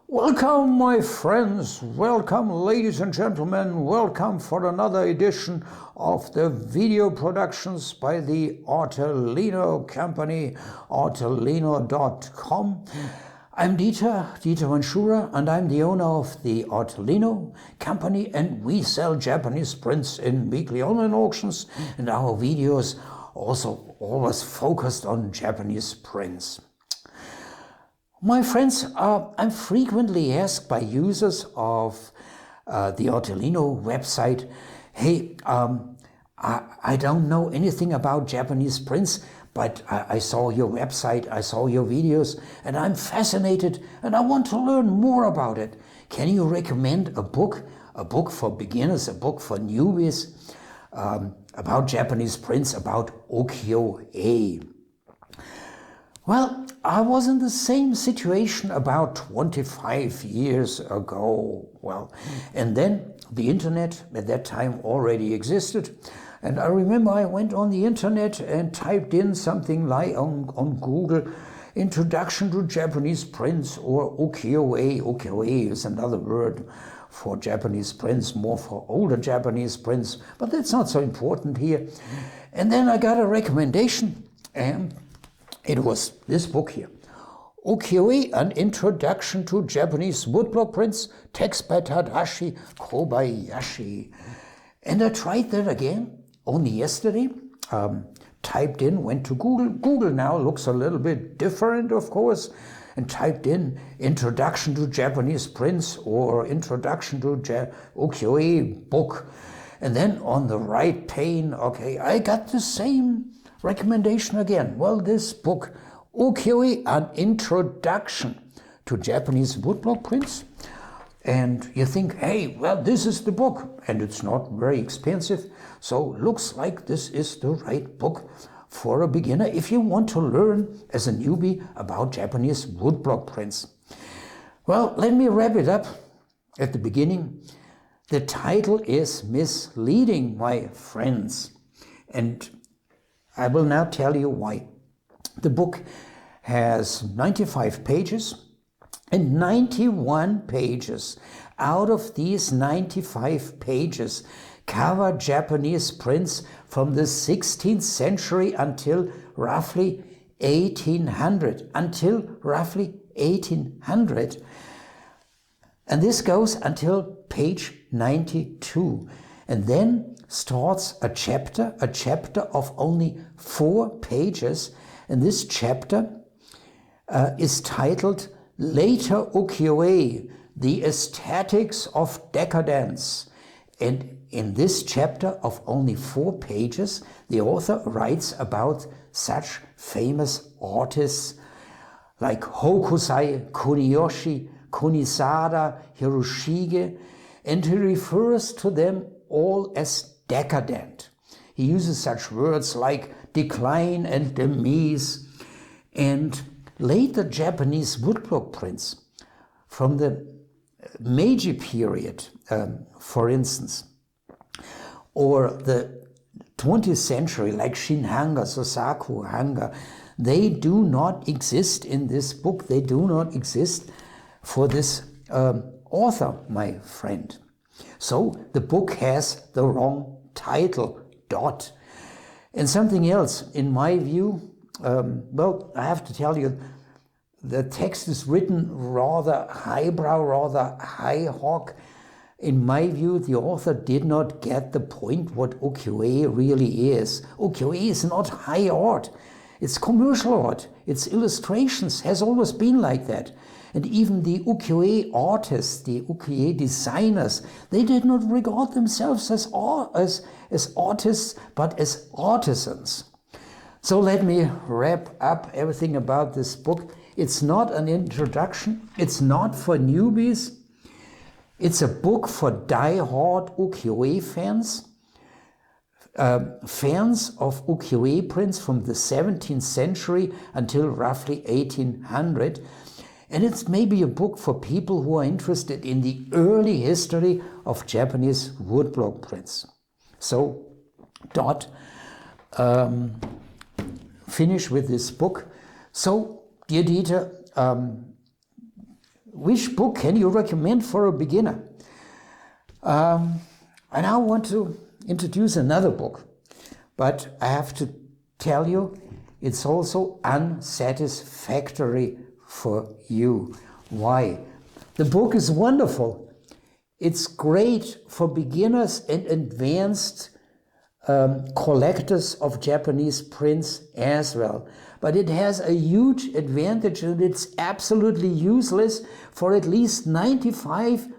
Welcome, my friends, welcome, ladies and gentlemen, welcome for another edition of the video productions by the Artelino company, artelino.com. I'm Dieter Ventura, and I'm the owner of the Artelino company, and we sell Japanese prints in weekly online auctions, and our videos also always focused on Japanese prints. My friends, I'm frequently asked by users of the Artelino website, hey, I don't know anything about Japanese prints, but I saw your website, I saw your videos, and I'm fascinated and I want to learn more about it. Can you recommend a book for beginners, a book for newbies, about Japanese prints, about ukiyo-e? Well, I was in the same situation about 25 years ago. And then the internet at that time already existed. And I remember I went on the internet and typed in something like on Google, Introduction to Japanese Prints, or ukiyo-e. Ukiyo-e is another word for Japanese prints, more for older Japanese prints, but that's not so important here. And then I got a recommendation, and it was this book here, Ukiyo-e, An Introduction to Japanese Woodblock Prints, text by Tadashi Kobayashi. And I tried that again only yesterday, typed in, went to Google. Google now looks a little bit different, of course, and typed in Introduction to Japanese Prints or Introduction to Ukiyo-e book. And then on the right pane, okay, I got the same recommendation again. Well, this book, Ukiyo-e, An Introduction to Japanese Woodblock Prints. And you think, hey, well, this is the book, and it's not very expensive, so looks like this is the right book for a beginner if you want to learn as a newbie about Japanese woodblock prints. Well, let me wrap it up at the beginning. The title is misleading, my friends, and I will now tell you why. The book has 95 pages, and 91 pages out of these 95 pages cover Japanese prints from the 16th century until roughly 1800. And this goes until page 92. And then starts a chapter of only 4 pages. And this chapter is titled Later Ukiyo-e, The Aesthetics of Decadence. And in this chapter of only 4 pages, the author writes about such famous artists like Hokusai, Kuniyoshi, Kunisada, Hiroshige, and he refers to them all as decadent. He uses such words like decline and demise. And later Japanese woodblock prints from the Meiji period, for instance, or the 20th century, like Shinhanga, Sosaku Hanga, they do not exist in this book. They do not exist for this author, my friend. So the book has the wrong title, dot. And something else, in my view, well, I have to tell you, the text is written rather highbrow, rather high-hawk. In my view, the author did not get the point what ukiyo-e really is. Ukiyo-e is not high art. It's commercial art. It's illustrations, has always been like that. And even the ukiyo-e artists, the ukiyo-e designers, they did not regard themselves as artists, but as artisans. So let me wrap up everything about this book. It's not an introduction. It's not for newbies. It's a book for die-hard ukiyo-e fans, fans of ukiyo-e prints from the 17th century until roughly 1800. And it's maybe a book for people who are interested in the early history of Japanese woodblock prints. So, finish with this book. So, dear Dieter, which book can you recommend for a beginner? I now want to introduce another book, but I have to tell you, it's also unsatisfactory for you. Why? The book is wonderful. It's great for beginners and advanced collectors of Japanese prints as well. But it has a huge advantage, and it's absolutely useless for at least 95%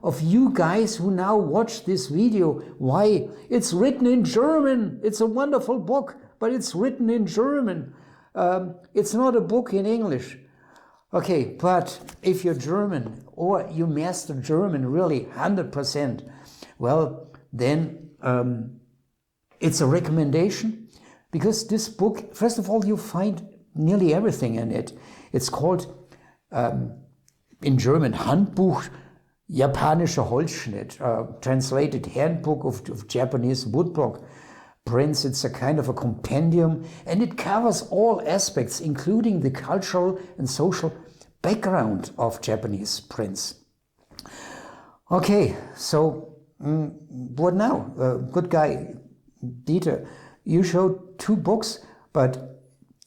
of you guys who now watch this video. Why? It's written in German. It's a wonderful book, but it's written in German. It's not a book in English. Okay, but if you're German or you master German really 100%, well, then it's a recommendation, because this book, first of all, you find nearly everything in it. It's called, in German, Handbuch Japanischer Holzschnitt, translated Handbook of Japanese woodblock prints. It's a kind of a compendium, and it covers all aspects, including the cultural and social background of Japanese prints. Okay, so what now? Good guy, Dieter, you showed 2 books, but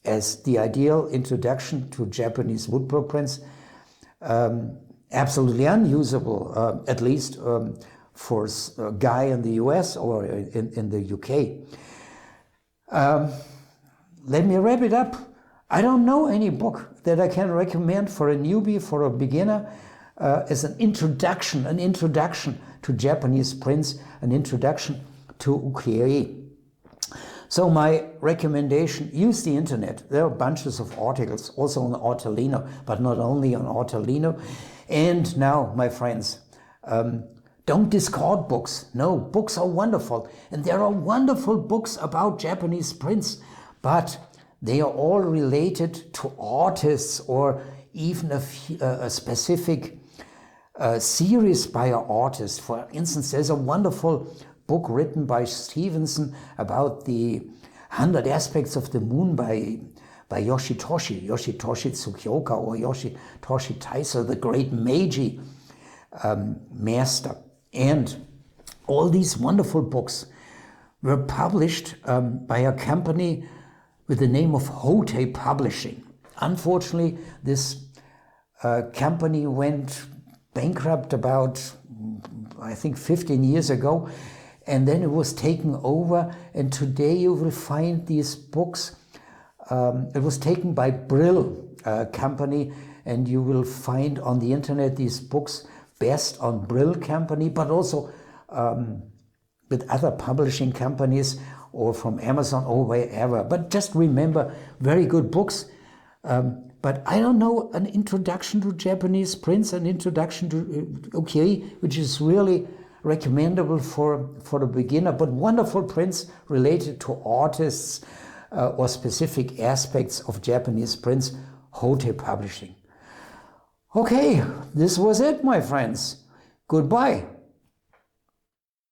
as the ideal introduction to Japanese woodblock prints, absolutely unusable, at least for a guy in the US or in the UK. Let me wrap it up. I don't know any book that I can recommend for a newbie, for a beginner, as an introduction to Japanese prints, an introduction to ukiyo-e. So my recommendation, use the internet. There are bunches of articles, also on artelino, but not only on artelino. And now, my friends, don't discard books. No, books are wonderful. And there are wonderful books about Japanese prints, but they are all related to artists or even a specific series by an artist. For instance, there's a wonderful book written by Stevenson about the 100 Aspects of the Moon by Yoshitoshi Tsukioka, or Yoshitoshi Taisa, the great Meiji master. And all these wonderful books were published by a company with the name of Hote Publishing. Unfortunately, this company went bankrupt about, I think, 15 years ago, and then it was taken over, and today you will find these books. It was taken by Brill company, and you will find on the internet these books based on Brill company, but also with other publishing companies or from Amazon or wherever. But just remember, very good books. But I don't know, an introduction to Japanese prints, an introduction to ukiyo-e, which is really recommendable for a beginner, but wonderful prints related to artists or specific aspects of Japanese prints, Hote Publishing. Okay, this was it, my friends. Goodbye.